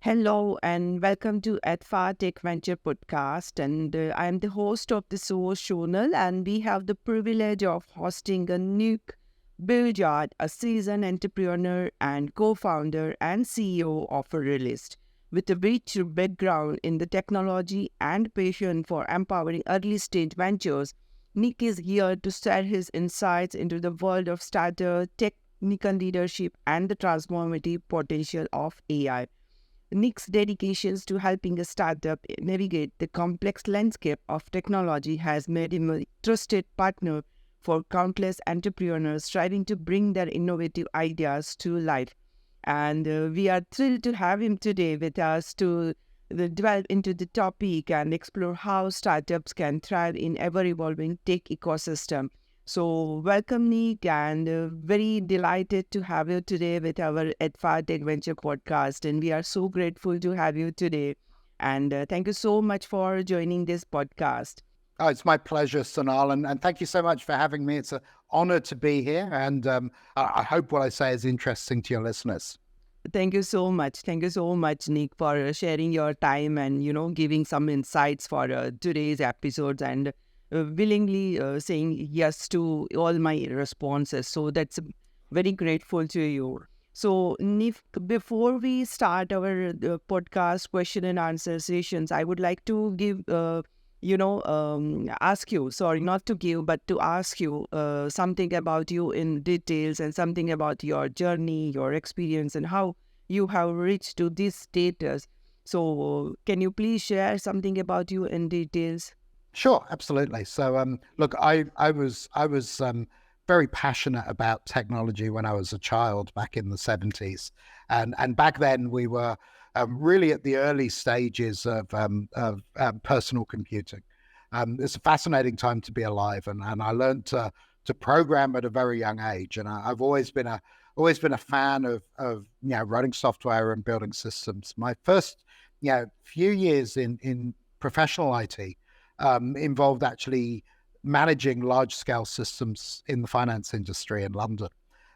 Hello and welcome to adfartech Venture Podcast. And I am the host of the show, Shonal, and we have the privilege of hosting a Nick Beaugeard, a seasoned entrepreneur and co-founder and CEO of a realist with a rich background in the technology and passion for empowering early-stage ventures. Nick is here to share his insights into the world of startup, technical leadership, and the transformative potential of AI. Nick's dedications to helping a startup navigate the complex landscape of technology has made him a trusted partner for countless entrepreneurs striving to bring their innovative ideas to life. And we are thrilled to have him today with us to delve into the topic and explore how startups can thrive in ever-evolving tech ecosystem. So, welcome, Nick, and very delighted to have you today with our Adfart Adventure podcast. And we are so grateful to have you today. And thank you so much for joining this podcast. Oh, it's my pleasure, Sonal, and thank you so much for having me. It's an honor to be here, and I hope what I say is interesting to your listeners. Thank you so much. Thank you so much, Nick, for sharing your time and, giving some insights for today's episodes and willingly saying yes to all my responses. So that's very grateful to you. So, Nick, before we start our podcast question and answer sessions, I would like to give, ask you, sorry, not to give, but to ask you something about you in details and something about your journey, your experience, and how you have reached to this status. So, can you please share something about you in details? Sure, absolutely. So, look, I was very passionate about technology when I was a child back in the 70s, and back then we were really at the early stages of personal computing. It's a fascinating time to be alive, and I learned to program at a very young age, and I've always been a fan of writing software and building systems. My first few years in professional IT involved actually managing large scale systems in the finance industry in London.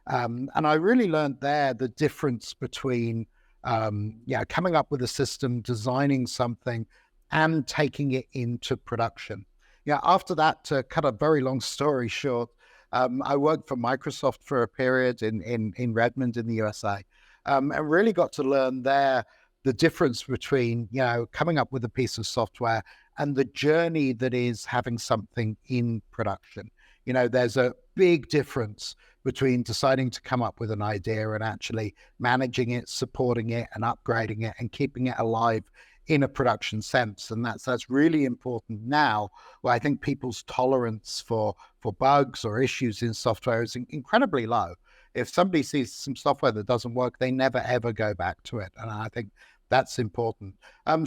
And I really learned there the difference between coming up with a system, designing something, and taking it into production. After that, to cut a very long story short, I worked for Microsoft for a period in Redmond in the USA, and really got to learn there the difference between coming up with a piece of software and the journey that is having something in production. There's a big difference between deciding to come up with an idea and actually managing it, supporting it, and upgrading it, and keeping it alive in a production sense. And that's really important now, where I think people's tolerance for bugs or issues in software is incredibly low. If somebody sees some software that doesn't work, they never ever go back to it. And I think that's important.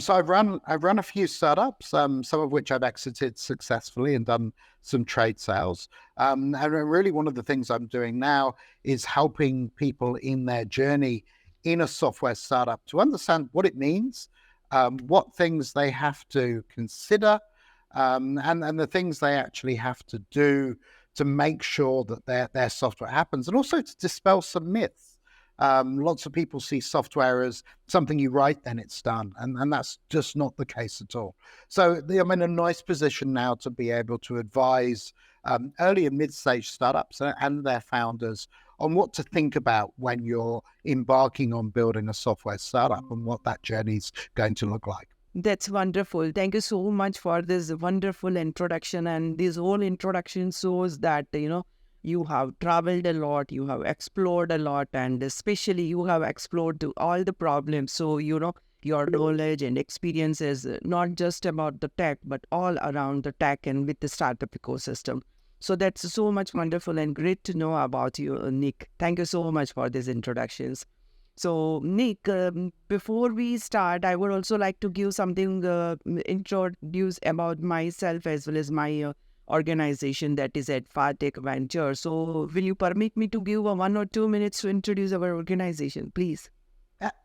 So I've run a few startups, some of which I've exited successfully and done some trade sales. And really one of the things I'm doing now is helping people in their journey in a software startup to understand what it means, what things they have to consider, and the things they actually have to do to make sure that their software happens, and also to dispel some myths. Lots of people see software as something you write, then it's done. And that's just not the case at all. So I'm in a nice position now to be able to advise early and mid-stage startups and their founders on what to think about when you're embarking on building a software startup and what that journey is going to look like. That's wonderful. Thank you so much for this wonderful introduction. And this whole introduction shows that, you have traveled a lot, you have explored a lot, and especially you have explored all the problems. So, your knowledge and experience is not just about the tech, but all around the tech and with the startup ecosystem. So that's so much wonderful and great to know about you, Nick. Thank you so much for these introductions. So, Nick, before we start, I would also like to give something, introduce about myself as well as my organization, that is adfartech Venture. So, will you permit me to give 1 or 2 minutes to introduce our organization, please?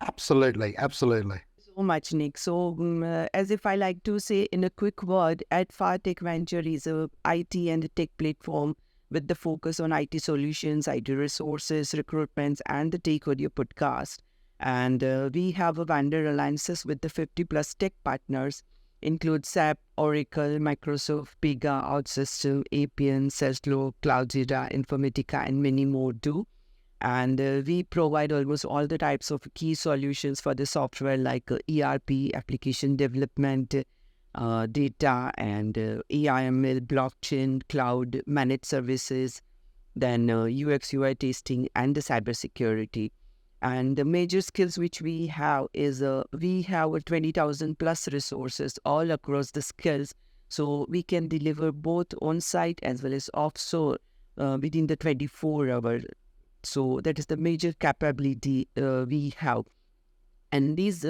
Absolutely. So much, Nick. So, as if I like to say in a quick word, adfartech Venture is a IT and tech platform with the focus on IT solutions, IT resources, recruitments, and the Take Audio podcast. And we have a vendor alliances with the 50 plus tech partners, include SAP, Oracle, Microsoft, Pega, OutSystem, APN, Seslo, Cloudera, Informatica, and many more too. And we provide almost all the types of key solutions for the software like ERP, application development, data, and AIML, blockchain, cloud, managed services, then UX, UI testing, and the cybersecurity. And the major skills which we have is we have 20,000 plus resources all across the skills. So we can deliver both on-site as well as offshore within the 24 hours. So that is the major capability we have. And with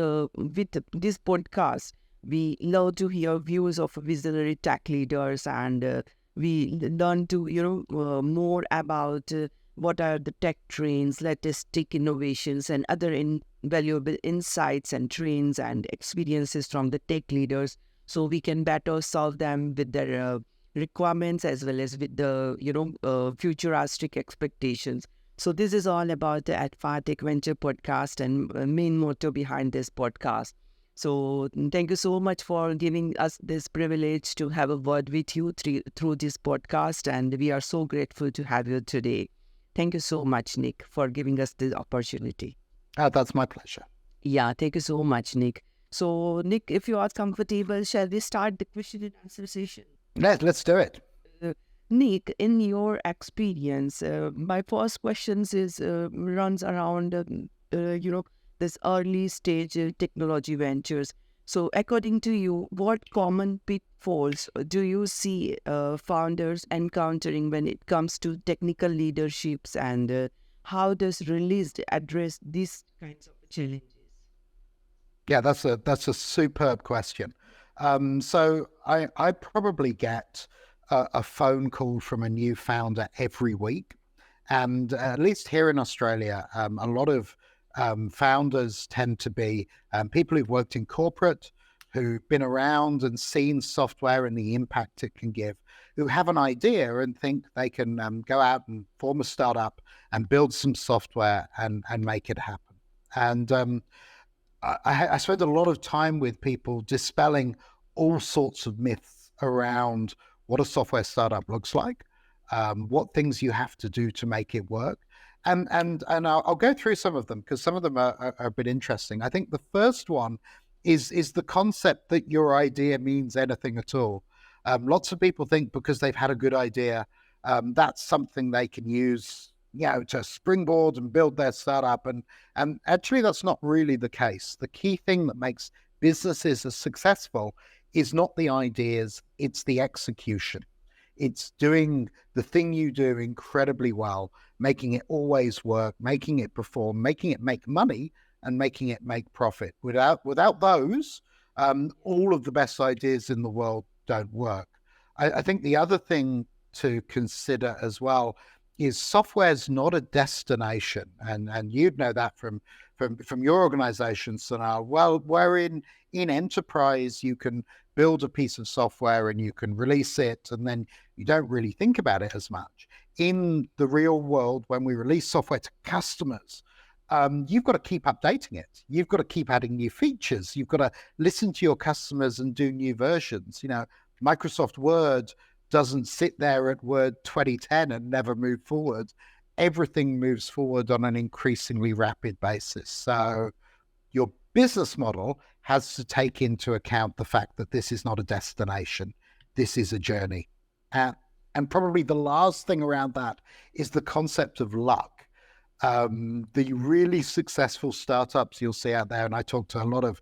this podcast, we love to hear views of visionary tech leaders, and we learn to more about what are the tech trends, latest tech innovations, and other invaluable insights and trends and experiences from the tech leaders, so we can better solve them with their requirements as well as with the futuristic expectations. So this is all about the adfartech venture podcast and main motto behind this podcast. So thank you so much for giving us this privilege to have a word with you through this podcast, and we are so grateful to have you today. Thank you so much, Nick, for giving us this opportunity. That's my pleasure. Yeah, thank you so much, Nick. So, Nick, if you are comfortable, shall we start the question and answer session? Let's do it. Nick, in your experience, my first questions runs around this early stage technology ventures. So, according to you, what common pitfalls do you see founders encountering when it comes to technical leaderships, and how does Release address these kinds of challenges? Yeah, that's a superb question. So I probably get a phone call from a new founder every week, and at least here in Australia, a lot of founders tend to be people who've worked in corporate, who've been around and seen software and the impact it can give, who have an idea and think they can go out and form a startup and build some software and make it happen. And I spend a lot of time with people dispelling all sorts of myths around what a software startup looks like, what things you have to do to make it work. And I'll go through some of them because some of them are a bit interesting. I think the first one is the concept that your idea means anything at all. Lots of people think because they've had a good idea, that's something they can use, to springboard and build their startup. And actually, that's not really the case. The key thing that makes businesses as successful is not the ideas, it's the execution. It's doing the thing you do incredibly well, making it always work, making it perform, making it make money, and making it make profit. Without those, all of the best ideas in the world don't work. I think the other thing to consider as well is software's not a destination, and you'd know that from your organization, Sonal. Well, where in enterprise you can build a piece of software and you can release it, and then you don't really think about it as much. In the real world, when we release software to customers, you've got to keep updating it. You've got to keep adding new features. You've got to listen to your customers and do new versions. Microsoft Word doesn't sit there at Word 2010 and never move forward. Everything moves forward on an increasingly rapid basis. So your business model has to take into account the fact that this is not a destination. This is a journey. And probably the last thing around that is the concept of luck. The really successful startups you'll see out there, and I talk to a lot of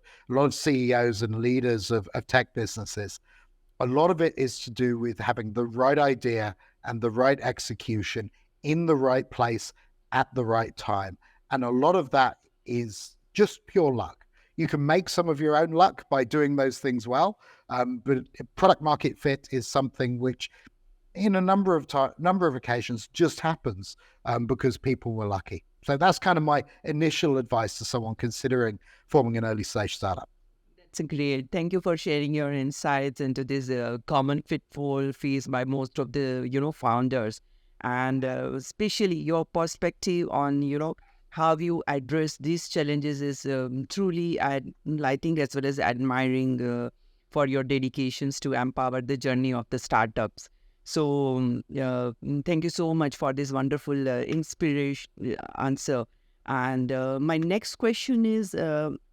CEOs and leaders of tech businesses, a lot of it is to do with having the right idea and the right execution in the right place at the right time. And a lot of that is just pure luck. You can make some of your own luck by doing those things well, but product market fit is something which in a number of occasions just happens because people were lucky. So that's kind of my initial advice to someone considering forming an early stage startup. That's great. Thank you for sharing your insights into this common pitfall faced by most of the founders, and especially your perspective on how you address these challenges is truly enlightening as well as admiring for your dedications to empower the journey of the startups. So, thank you so much for this wonderful inspiration answer. And my next question is,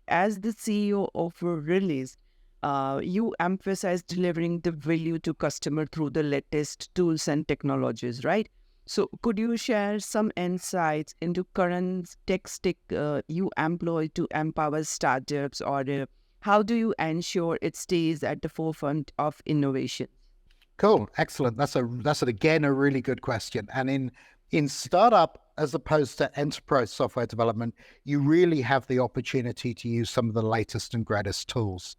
as the CEO of Release, you emphasize delivering the value to customer through the latest tools and technologies, right? So, could you share some insights into current tech stack you employ to empower startups, or how do you ensure it stays at the forefront of innovation? Cool, excellent. That's again a really good question. And in startup as opposed to enterprise software development, you really have the opportunity to use some of the latest and greatest tools.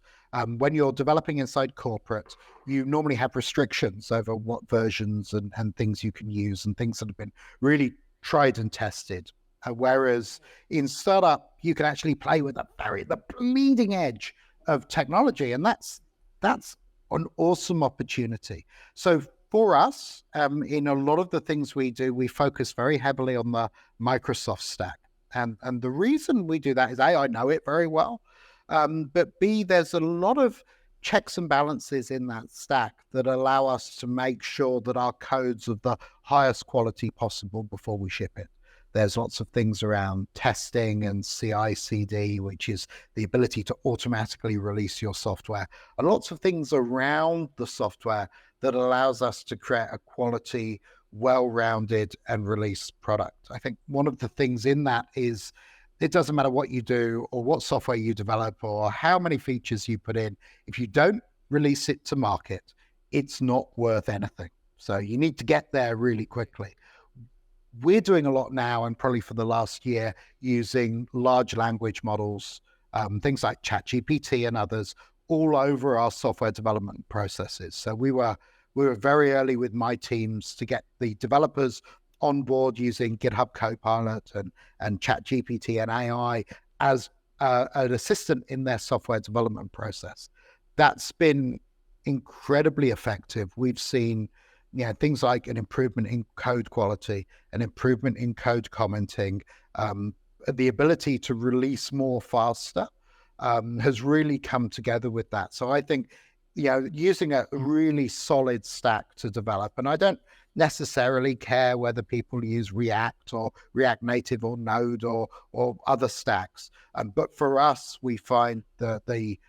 When you're developing inside corporate, you normally have restrictions over what versions and things you can use and things that have been really tried and tested. Whereas in startup, you can actually play with the bleeding edge of technology, and that's an awesome opportunity. So for us, in a lot of the things we do, we focus very heavily on the Microsoft stack. And the reason we do that is A, I know it very well, but B, there's a lot of checks and balances in that stack that allow us to make sure that our code's of the highest quality possible before we ship it. There's lots of things around testing and CI/CD, which is the ability to automatically release your software, and lots of things around the software that allows us to create a quality, well-rounded and released product. I think one of the things in that is it doesn't matter what you do or what software you develop or how many features you put in. If you don't release it to market, it's not worth anything. So you need to get there really quickly. We're doing a lot now, and probably for the last year, using large language models, things like ChatGPT and others, all over our software development processes. So we were very early with my teams to get the developers on board using GitHub Copilot and ChatGPT and AI as an assistant in their software development process. That's been incredibly effective. We've seen things like an improvement in code quality, an improvement in code commenting, the ability to release more faster has really come together with that. So I think, using a really solid stack to develop, and I don't necessarily care whether people use React or React Native or Node or other stacks. But for us, we find that the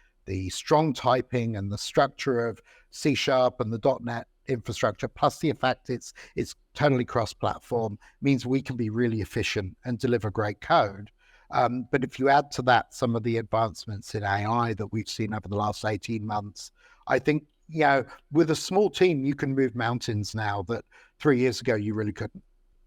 strong typing and the structure of C# and the .NET infrastructure, plus the fact it's totally cross-platform, means we can be really efficient and deliver great code. But if you add to that some of the advancements in AI that we've seen over the last 18 months, I think, with a small team, you can move mountains now that 3 years ago you really couldn't.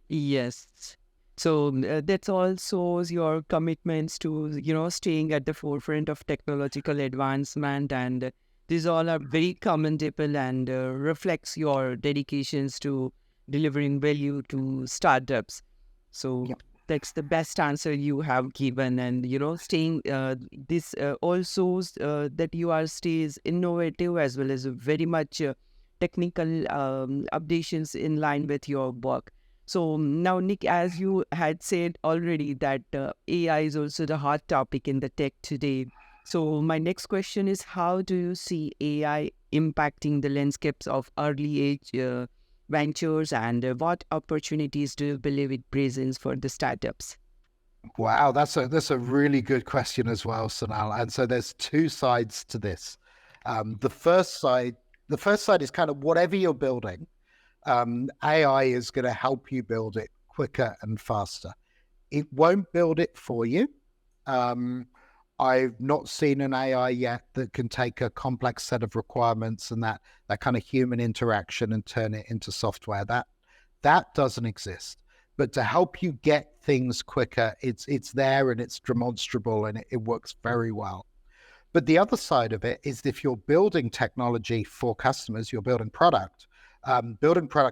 Yes. So that all shows your commitments to, staying at the forefront of technological advancement, and these all are very commendable and reflects your dedications to delivering value to startups. So that's the best answer you have given, and staying this also that you are stays innovative as well as very much technical updations in line with your work. So now, Nick, as you had said already, that AI is also the hot topic in the tech today. So my next question is, how do you see AI impacting the landscapes of early age ventures, and what opportunities do you believe it presents for the startups? Wow, that's a really good question as well, Sonal. And so there's two sides to this. The first side is kind of whatever you're building, AI is going to help you build it quicker and faster. It won't build it for you. I've not seen an AI yet that can take a complex set of requirements and that kind of human interaction and turn it into software. That doesn't exist. But to help you get things quicker, it's there and it's demonstrable and it works very well. But the other side of it is, if you're building technology for customers, you're building product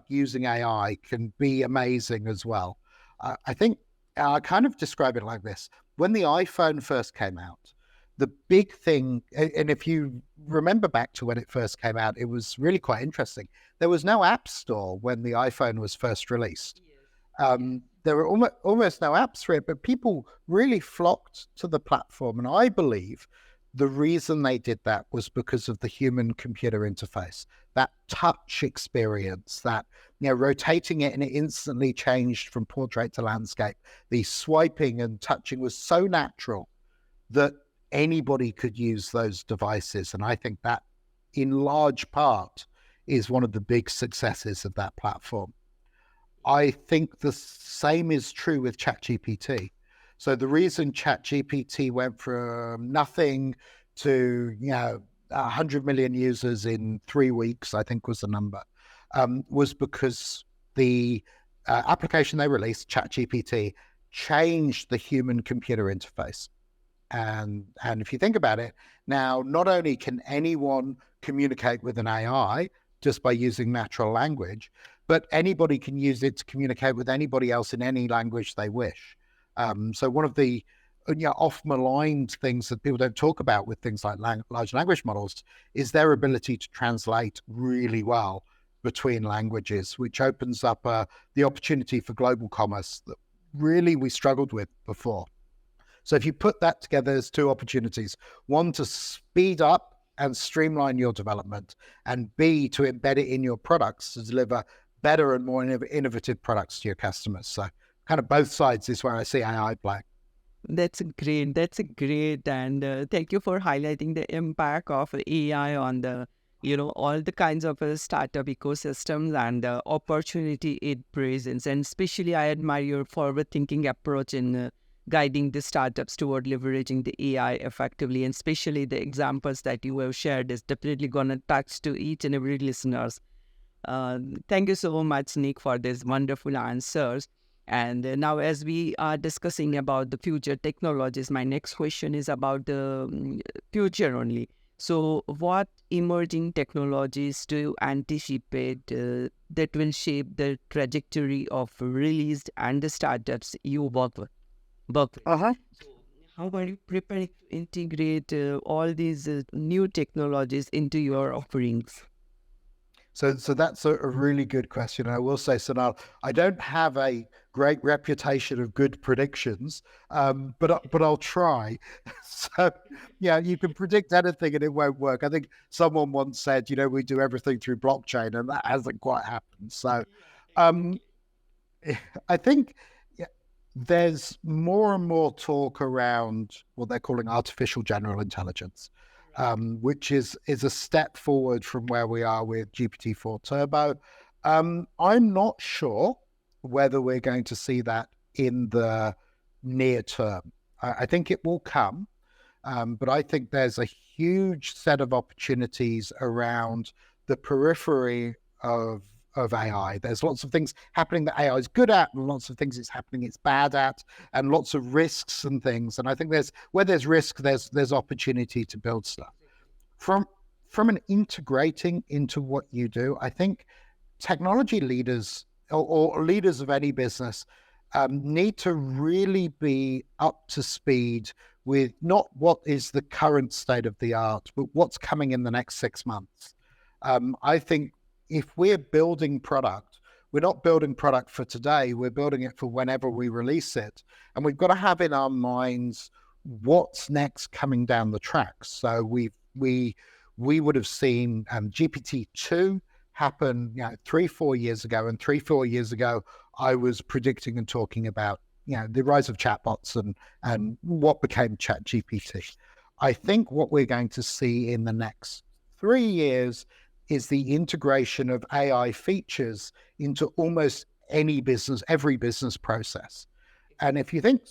using AI can be amazing as well. I think I kind of describe it like this. When the iPhone first came out, the big thing, and if you remember back to when it first came out, it was really quite interesting. There was no app store when the iPhone was first released. there were almost no apps for it, but people really flocked to the platform. And I believe the reason they did that was because of the human-computer interface, that touch experience, that rotating it and it instantly changed from portrait to landscape. The swiping and touching was so natural that anybody could use those devices. And I think that in large part is one of the big successes of that platform. I think the same is true with ChatGPT. So the reason ChatGPT went from nothing to 100 million users in 3 weeks, I think was the number, was because the application they released, ChatGPT, changed the human-computer interface. And if you think about it, now not only can anyone communicate with an AI just by using natural language, but anybody can use it to communicate with anybody else in any language they wish. So one of the oft-maligned things that people don't talk about with things like large language models is their ability to translate really well between languages, which opens up the opportunity for global commerce that really we struggled with before. So if you put that together, there's two opportunities. One, to speed up and streamline your development, and B, to embed it in your products to deliver better and more innovative products to your customers. So kind of both sides is where I see AI play. That's great. That's great. And thank you for highlighting the impact of AI on the, all the kinds of startup ecosystems and the opportunity it presents. And especially I admire your forward-thinking approach in guiding the startups toward leveraging the AI effectively, and especially the examples that you have shared is definitely going to touch to each and every listeners. Thank you so much, Nick, for these wonderful answers. And now as we are discussing about the future technologies, my next question is about the future only. So what emerging technologies do you anticipate that will shape the trajectory of released and the startups you work with? Uh-huh. So how are you preparing to integrate all these new technologies into your offerings? So that's a really good question. I will say, Sonal, I don't have a great reputation of good predictions, but I'll try. So you can predict anything and it won't work. I think someone once said, we do everything through blockchain, and that hasn't quite happened. So um, I think there's more and more talk around what they're calling artificial general intelligence, which is a step forward from where we are with GPT-4 Turbo. I'm not sure whether we're going to see that in the near term. I think it will come, but I think there's a huge set of opportunities around the periphery of AI. There's lots of things happening that AI is good at, and lots of things it's bad at, and lots of risks and things. And I think where there's risk, there's opportunity to build stuff. From an integrating into what you do, I think technology leaders or leaders of any business need to really be up to speed with not what is the current state of the art, but what's coming in the next 6 months. I think if we're building product, we're not building product for today, we're building it for whenever we release it. And we've got to have in our minds what's next coming down the tracks. So we would have seen GPT-2 happen 3-4 years ago. And 3-4 years ago, I was predicting and talking about the rise of chatbots and what became ChatGPT. I think what we're going to see in the next 3 years is the integration of AI features into almost every business process. And if you think,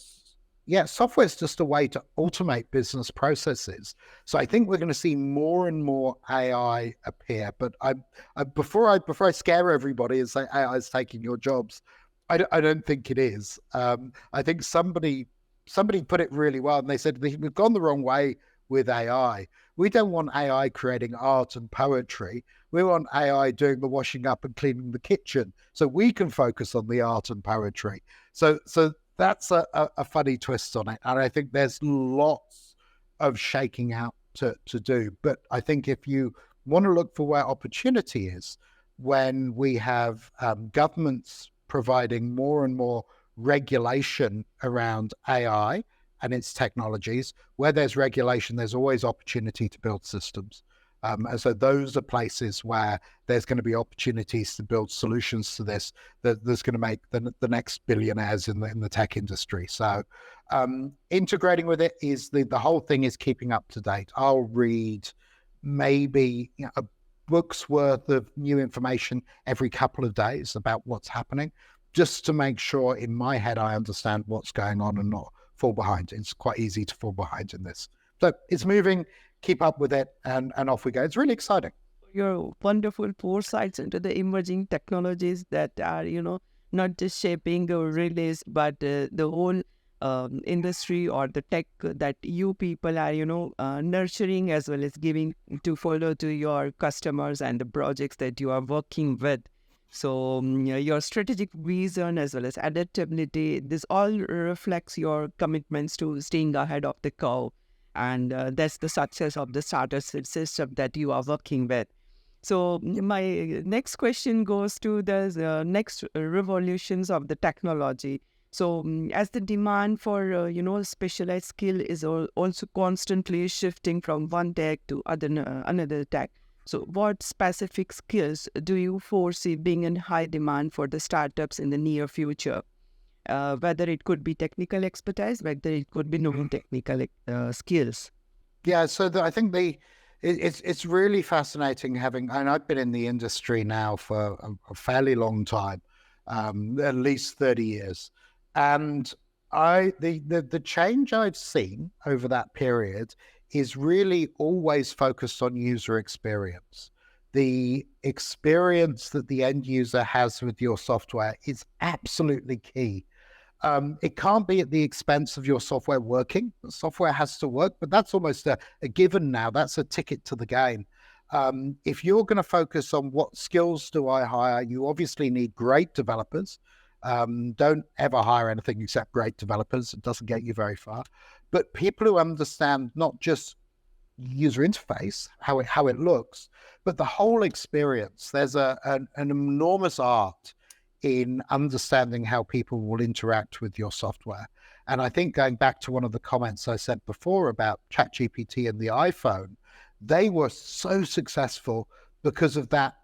software is just a way to automate business processes. So I think we're going to see more and more AI appear. But before I scare everybody and say AI is taking your jobs, I don't think it is. I think somebody put it really well, and they said we've gone the wrong way with AI. We don't want AI creating art and poetry. We want AI doing the washing up and cleaning the kitchen, so we can focus on the art and poetry. So that's a funny twist on it, and I think there's lots of shaking out to do. But I think if you want to look for where opportunity is, when we have governments providing more and more regulation around AI and its technologies. Where there's regulation, there's always opportunity to build systems. And so those are places where there's going to be opportunities to build solutions to this that's going to make the next billionaires in the tech industry. So integrating with it is the whole thing is keeping up to date. I'll read maybe a book's worth of new information every couple of days about what's happening, just to make sure in my head I understand what's going on and not fall behind. It's quite easy to fall behind in this. So it's moving, keep up with it, and off we go. It's really exciting. Your wonderful foresights into the emerging technologies that are, not just shaping the release, but the whole industry or the tech that you people are, nurturing as well as giving to follow to your customers and the projects that you are working with. So your strategic vision as well as adaptability, this all reflects your commitments to staying ahead of the curve. And that's the success of the starter system that you are working with. So my next question goes to the next revolutions of the technology. So as the demand for, specialized skill is also constantly shifting from one tech to another tech. So what specific skills do you foresee being in high demand for the startups in the near future? Whether it could be technical expertise, whether it could be non-technical skills. Yeah, so I think it's really fascinating having, and I've been in the industry now for a fairly long time, at least 30 years. And the change I've seen over that period is really always focused on user experience. The experience that the end user has with your software is absolutely key. It can't be at the expense of your software working. The software has to work, but that's almost a given now. That's a ticket to the game. If you're going to focus on what skills do I hire, you obviously need great developers. Don't ever hire anything except great developers. It doesn't get you very far. But people who understand not just user interface, how it looks, but the whole experience. There's an enormous art in understanding how people will interact with your software. And I think going back to one of the comments I said before about ChatGPT and the iPhone, they were so successful because of that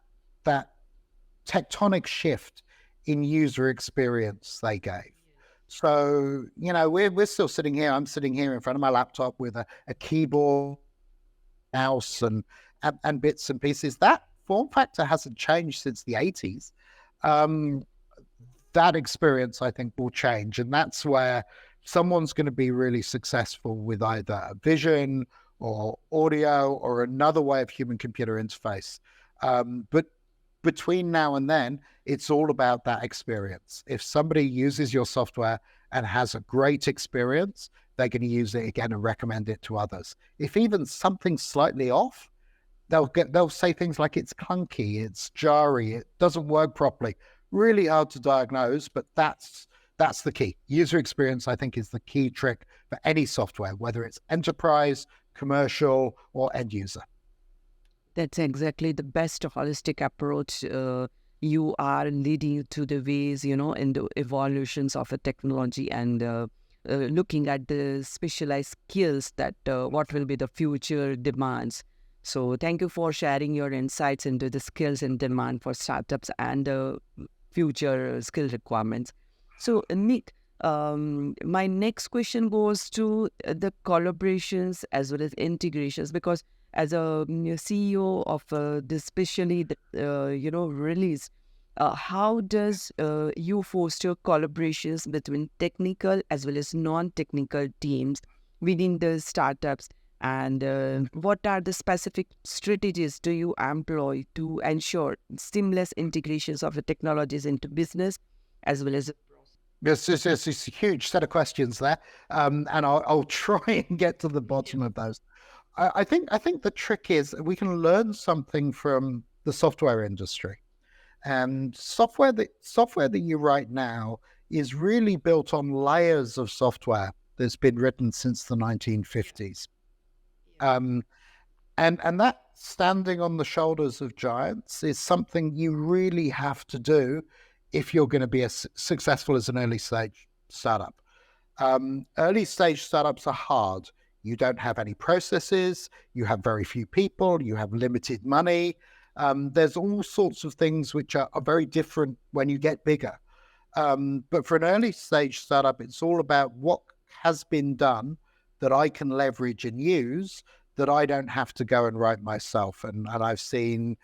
tectonic shift in user experience they gave. So, we're still sitting here. I'm sitting here in front of my laptop with a keyboard, mouse, and bits and pieces. That form factor hasn't changed since the 80s. That experience, I think, will change. And that's where someone's going to be really successful with either a vision or audio or another way of human-computer interface. But between now and then, it's all about that experience. If somebody uses your software and has a great experience, they're going to use it again and recommend it to others. If even something's slightly off, they'll say things like it's clunky, it's jarry, it doesn't work properly. Really hard to diagnose, but that's the key. User experience, I think, is the key trick for any software, whether it's enterprise, commercial, or end user. That's exactly the best holistic approach. You are leading to the ways, in the evolutions of a technology and looking at the specialized skills that what will be the future demands. So thank you for sharing your insights into the skills and demand for startups and future skill requirements. So Nick, my next question goes to the collaborations as well as integrations, because as a CEO of this especially release, how does you foster collaborations between technical as well as non-technical teams within the startups? And what are the specific strategies do you employ to ensure seamless integrations of the technologies into business as well as? Yes, it's a huge set of questions there, and I'll try and get to the bottom of those. I think the trick is we can learn something from the software industry, and software that you write now is really built on layers of software that's been written since the 1950s. And that standing on the shoulders of giants is something you really have to do if you're going to be successful as an early stage startup. Early stage startups are hard. You don't have any processes, you have very few people, you have limited money. There's all sorts of things which are very different when you get bigger. But for an early stage startup, it's all about what has been done that I can leverage and use that I don't have to go and write myself. And I've seen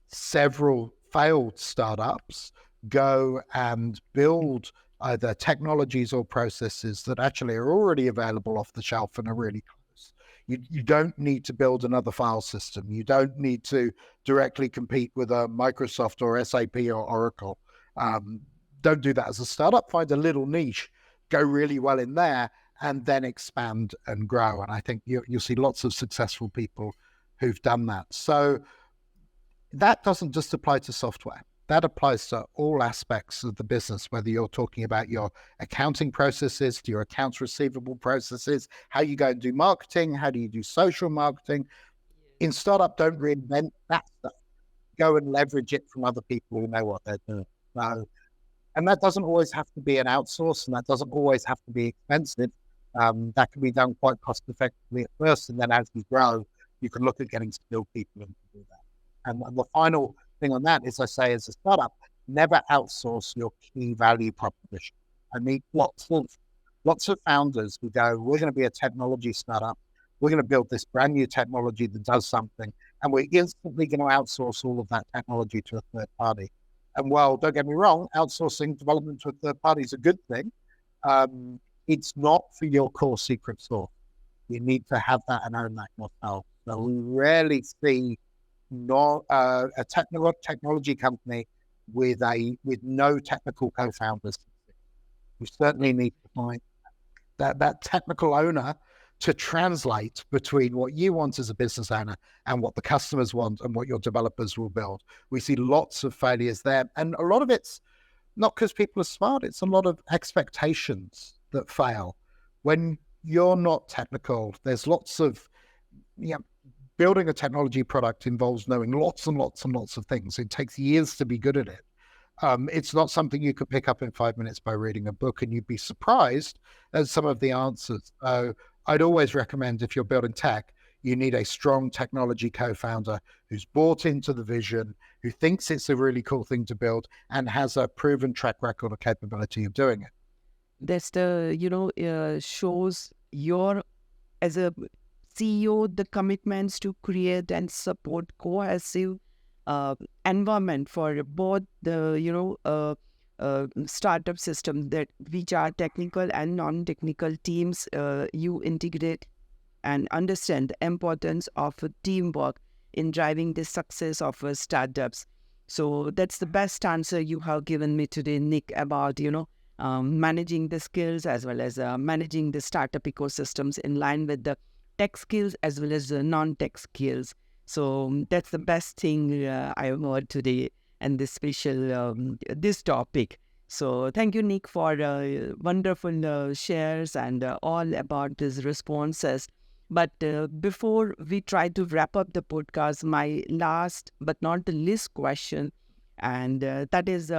several failed startups go and build either technologies or processes that actually are already available off the shelf and are really close. You don't need to build another file system. You don't need to directly compete with a Microsoft or SAP or Oracle. Don't do that as a startup. Find a little niche, go really well in there, and then expand and grow. And I think you'll see lots of successful people who've done that. So that doesn't just apply to software. That applies to all aspects of the business, whether you're talking about your accounting processes, to your accounts receivable processes, how you go and do marketing, how do you do social marketing. In startup, don't reinvent that stuff. Go and leverage it from other people who know what they're doing. So, and that doesn't always have to be an outsource, and that doesn't always have to be expensive. That can be done quite cost effectively at first, and then as you grow, you can look at getting skilled people in to do that. And the final thing on that is, I say, as a startup, never outsource your key value proposition. I meet lots of founders who go, we're going to be a technology startup. We're going to build this brand new technology that does something, and we're instantly going to outsource all of that technology to a third party. And well, don't get me wrong, outsourcing development to a third party is a good thing. It's not for your core secret sauce. You need to have that and own that yourself. So we rarely see a technology company with no technical co-founders. We certainly need to find that technical owner to translate between what you want as a business owner and what the customers want and what your developers will build. We see lots of failures there. And a lot of it's not because people are smart, it's a lot of expectations that fail. When you're not technical, there's lots of, building a technology product involves knowing lots and lots and lots of things. It takes years to be good at it. It's not something you could pick up in 5 minutes by reading a book, and you'd be surprised at some of the answers. I'd always recommend, if you're building tech, you need a strong technology co-founder who's bought into the vision, who thinks it's a really cool thing to build, and has a proven track record or capability of doing it. That's shows your, as a CEO, the commitments to create and support cohesive environment for both the startup system, that which are technical and non-technical teams. You integrate and understand the importance of teamwork in driving the success of startups. So that's the best answer you have given me today, Nick, about managing the skills as well as managing the startup ecosystems in line with the tech skills as well as the non-tech skills. So that's the best thing I have heard today and this special this topic. So thank you, Nick, for wonderful shares and all about these responses. But before we try to wrap up the podcast, my last but not the least question, and that is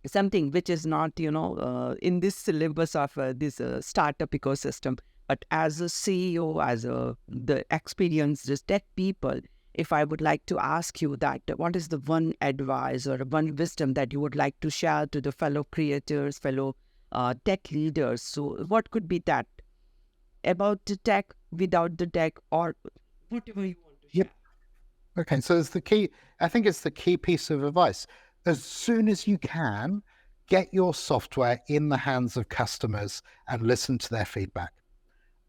something which is not in this syllabus of this startup ecosystem, but as a CEO, as the experienced tech people, if I would like to ask you that, what is the one advice or one wisdom that you would like to share to the fellow creators, fellow tech leaders? So what could be that about the tech, without the tech, or whatever you want to share? Yep. Okay, so it's the key. I think it's the key piece of advice. As soon as you can, get your software in the hands of customers and listen to their feedback.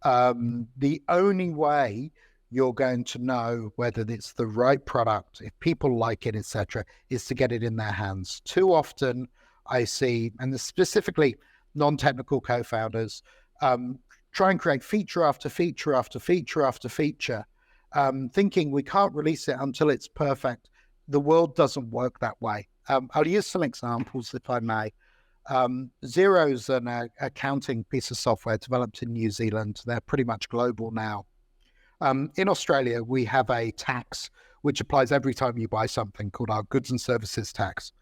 The only way you're going to know whether it's the right product, if people like it, etc., is to get it in their hands. Too often I see, and specifically non-technical co-founders, try and create feature after feature after feature after feature, thinking we can't release it until it's perfect. The world doesn't work that way. I'll use some examples, if I may. Xero's an accounting piece of software developed in New Zealand. They're pretty much global now. In Australia, we have a tax which applies every time you buy something called our goods and services tax.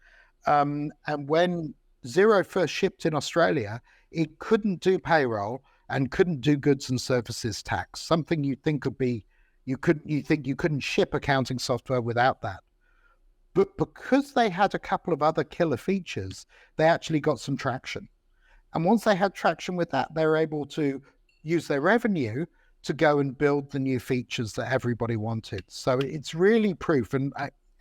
And when Zero first shipped in Australia, it couldn't do payroll and couldn't do goods and services tax. Something you think could be, you think you couldn't ship accounting software without that. But because they had a couple of other killer features, they actually got some traction. And once they had traction with that, they were able to use their revenue to go and build the new features that everybody wanted. So it's really proof. And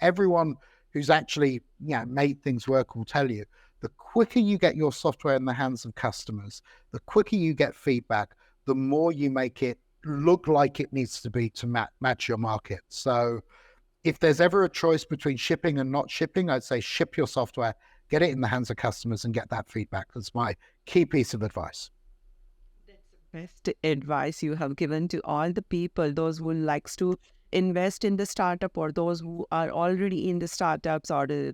everyone who's actually made things work will tell you, the quicker you get your software in the hands of customers, the quicker you get feedback, the more you make it look like it needs to be to match your market. So if there's ever a choice between shipping and not shipping, I'd say ship your software, get it in the hands of customers and get that feedback. That's my key piece of advice. Best advice you have given to all the people, those who likes to invest in the startup or those who are already in the startups or the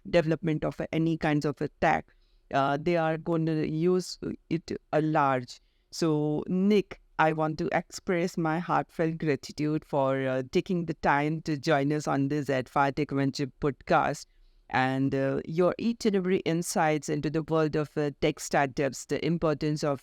development of any kinds of a tech. They are going to use it a large. So Nick, I want to express my heartfelt gratitude for taking the time to join us on this adfartech venture podcast, and your each and every insights into the world of tech startups, the importance of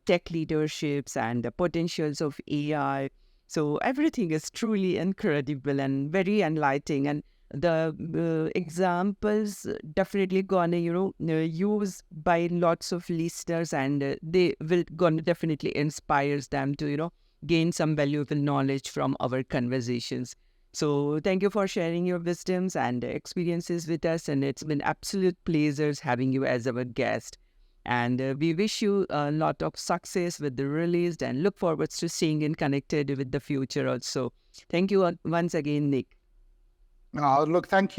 tech leaderships and the potentials of AI. So everything is truly incredible and very enlightening. And the examples definitely gonna use by lots of listeners, and they will gonna definitely inspires them to gain some valuable knowledge from our conversations. So thank you for sharing your wisdoms and experiences with us, and it's been absolute pleasures having you as our guest. And we wish you a lot of success with the release and look forward to seeing and connected with the future also. Thank you once again, Nick. Oh, look, thank you.